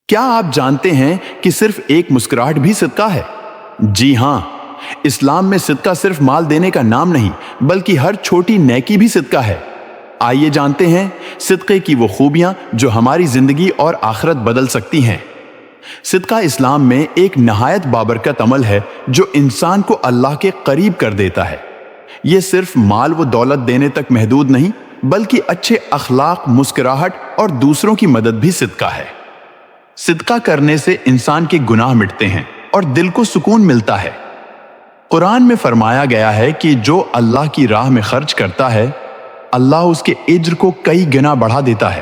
کیا آپ جانتے ہیں کہ صرف ایک مسکراہٹ بھی صدقہ ہے؟ جی ہاں، اسلام میں صدقہ صرف مال دینے کا نام نہیں بلکہ ہر چھوٹی نیکی بھی صدقہ ہے۔ آئیے جانتے ہیں صدقے کی وہ خوبیاں جو ہماری زندگی اور آخرت بدل سکتی ہیں۔ صدقہ اسلام میں ایک نہایت بابرکت عمل ہے جو انسان کو اللہ کے قریب کر دیتا ہے۔ یہ صرف مال و دولت دینے تک محدود نہیں بلکہ اچھے اخلاق، مسکراہٹ اور دوسروں کی مدد بھی صدقہ ہے۔ صدقہ کرنے سے انسان کے گناہ مٹتے ہیں اور دل کو سکون ملتا ہے۔ قرآن میں فرمایا گیا ہے کہ جو اللہ کی راہ میں خرچ کرتا ہے اللہ اس کے اجر کو کئی گنا بڑھا دیتا ہے۔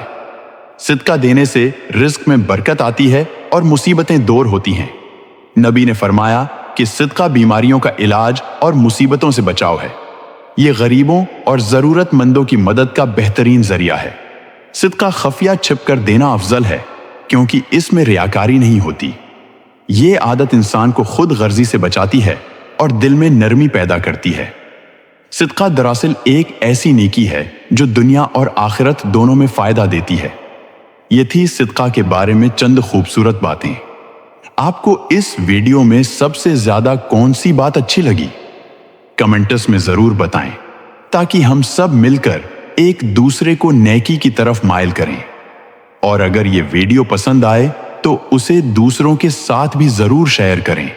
صدقہ دینے سے رزق میں برکت آتی ہے اور مصیبتیں دور ہوتی ہیں۔ نبی نے فرمایا کہ صدقہ بیماریوں کا علاج اور مصیبتوں سے بچاؤ ہے۔ یہ غریبوں اور ضرورت مندوں کی مدد کا بہترین ذریعہ ہے۔ صدقہ خفیہ چھپ کر دینا افضل ہے کیونکہ اس میں ریاکاری نہیں ہوتی۔ یہ عادت انسان کو خود غرضی سے بچاتی ہے اور دل میں نرمی پیدا کرتی ہے۔ صدقہ دراصل ایک ایسی نیکی ہے جو دنیا اور آخرت دونوں میں فائدہ دیتی ہے۔ یہ تھی صدقہ کے بارے میں چند خوبصورت باتیں۔ آپ کو اس ویڈیو میں سب سے زیادہ کون سی بات اچھی لگی؟ کمنٹس میں ضرور بتائیں تاکہ ہم سب مل کر ایک دوسرے کو نیکی کی طرف مائل کریں۔ اور اگر یہ ویڈیو پسند آئے تو اسے دوسروں کے ساتھ بھی ضرور شیئر کریں۔